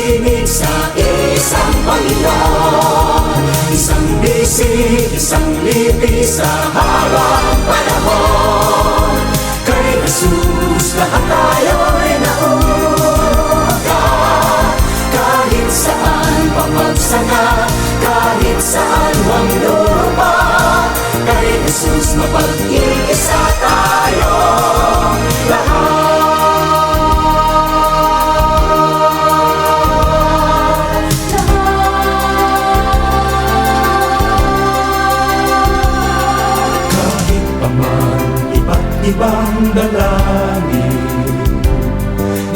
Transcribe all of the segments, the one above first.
tinig sa isang Panginoon, isang bisig, isang lipis sa habang panahon. Kay Jesus lahat tayo'y nauugat, kahit saan papagsanga, kahit saan mang lupa. Kay Jesus mapag-iisa tayong lahat. Kahit pa man iba't ibang dalangin,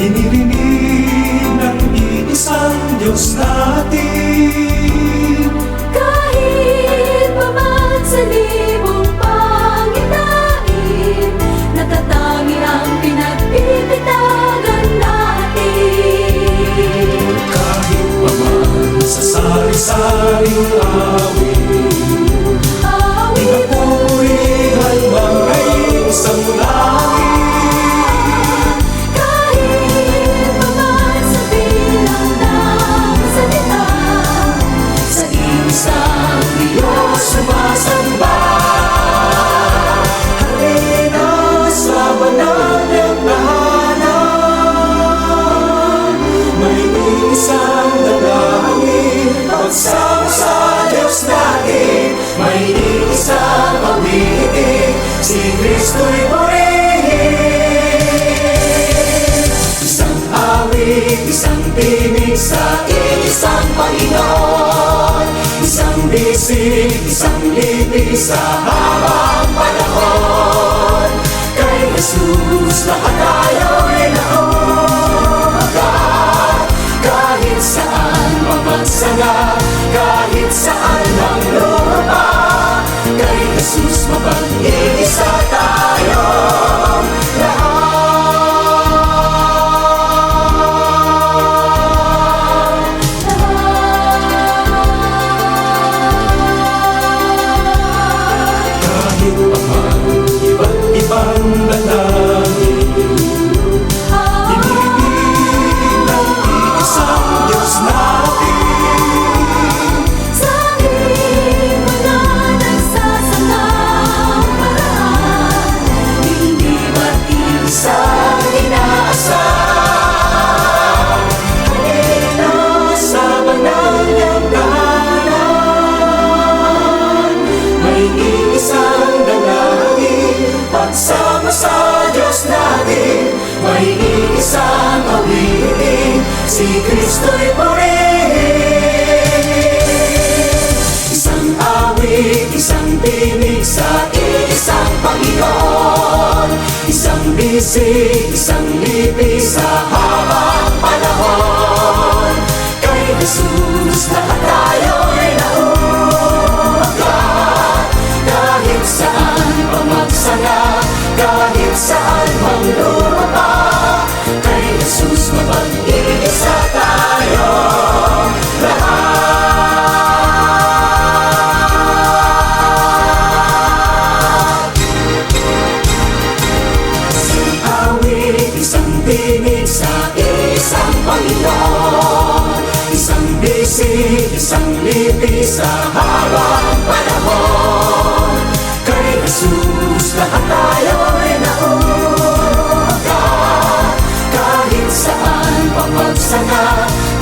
dinirinig ng iisang Diyos natin. Kahit pa man sa libong pangitain, natatangi ang pinagbibitagan natin. Kahit pa man sa sari-saring awit, pinapurihan bang ay isang langit. Kahit pa man sa bilang ng salita, sa isang Diyos Sumasamba, halina sa banal niyang tahanan. May isang dalangin, pagsama sa Diyos natin. May isang awitin, si Kristo'y purihin. Isang awit, isang tinig sa isang Panginoon, isang bisig, isang lipis sa habang panahon. Kay Jesus lahat tayo'y nauugat, kahit saan mapagsanga, kahit saan mang lupa. Kay Jesus mapag-iisa tayong kahit pa man iba't ibang dalangin, dinirinig ng iisang Diyos natin. sa ating mga nagsasakang paraan, hindi ba't Isang inaasam, halina sa banal niyang tahanan. May isang dalangin, pagsama sa Diyos natin. May isang awitin, si Kristo'y purihin. Isang awit, isang tinig sa isang Panginoon, isang bisig, isang lipis sa habang panahon. Kay Jesus lahat tayo'y nauugat, kahit saan pamagsanga, kahit saan mang lupa. Kay Jesus mapag-iisa tayong lahat. Isang awit, isang tinig sa isang Panginoon, isang bisig, isang lipis sa habang panahon. Kay Jesus lahat tayo'y nauugat, kahit saan papagsanga,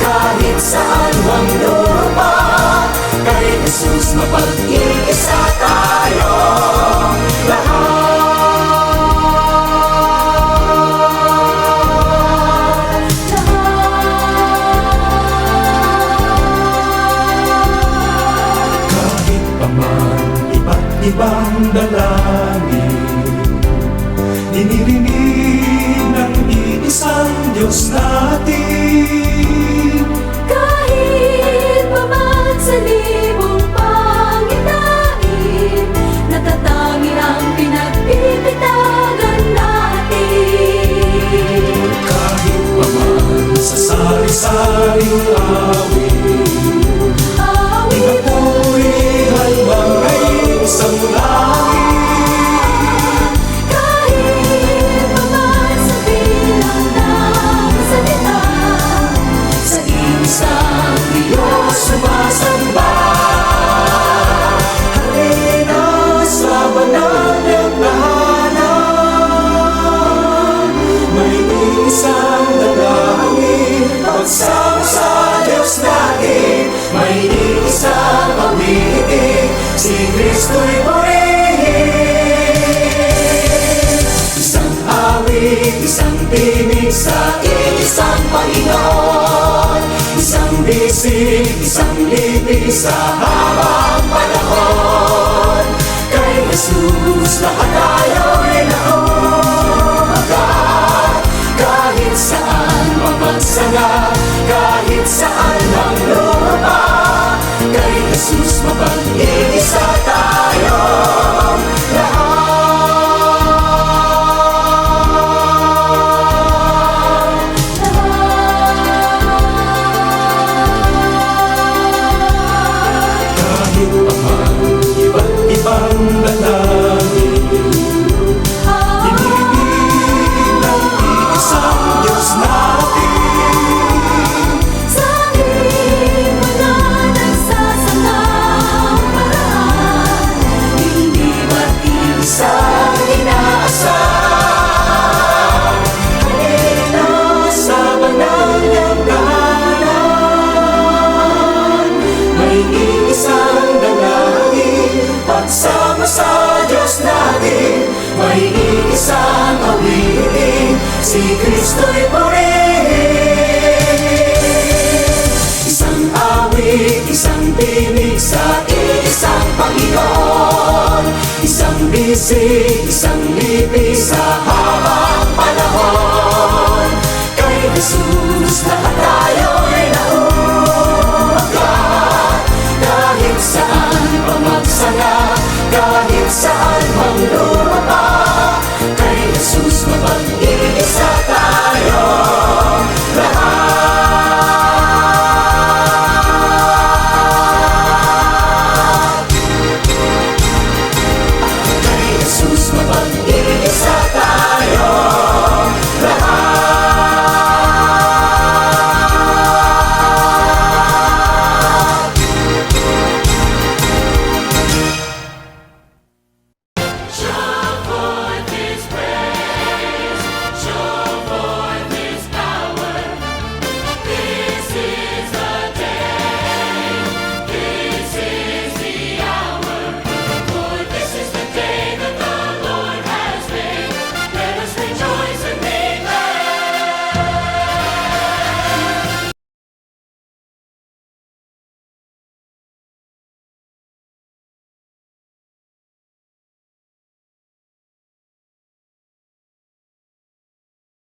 kahit saan mang lupa. Kay Jesus mapag-iisa tayong kahit pa man iba't ibang dalangin, dinirinig ng iisang Diyos natin. kahit pa man sa libong pangitain, natatangi ang pinagbibitagan natin. Kahit pa man sa sari-saring awit, pinapurihan bang ay isang langit. Kahit pa man sa bilang ng salita, sa si Kristo'y purihin. Isang awit, isang tinig sa iisang Panginoon, isang bisig, isang libis sa habang panahon. Kay Jesus lahat tayo'y nauumagat, kahit saan mapagsangat, kahit saan ang lupa. Kay Jesus mapag-iisa tayong kahit pa man iba't ibang dalangin, ibig ng iisang Diyos natin. Sa aking mga nagsasanang paraan, hindi ba't isang inaasahan? Halina sa banal niyang tahanan, may iisang dalangin, pagsama sa Diyos natin. May iisang awitin, si Kristo'y purihin. Isang awit, isang tinig sa iisang Panginoon, isang bisig, isang libis sa habang panahon. Kay Jesus lahat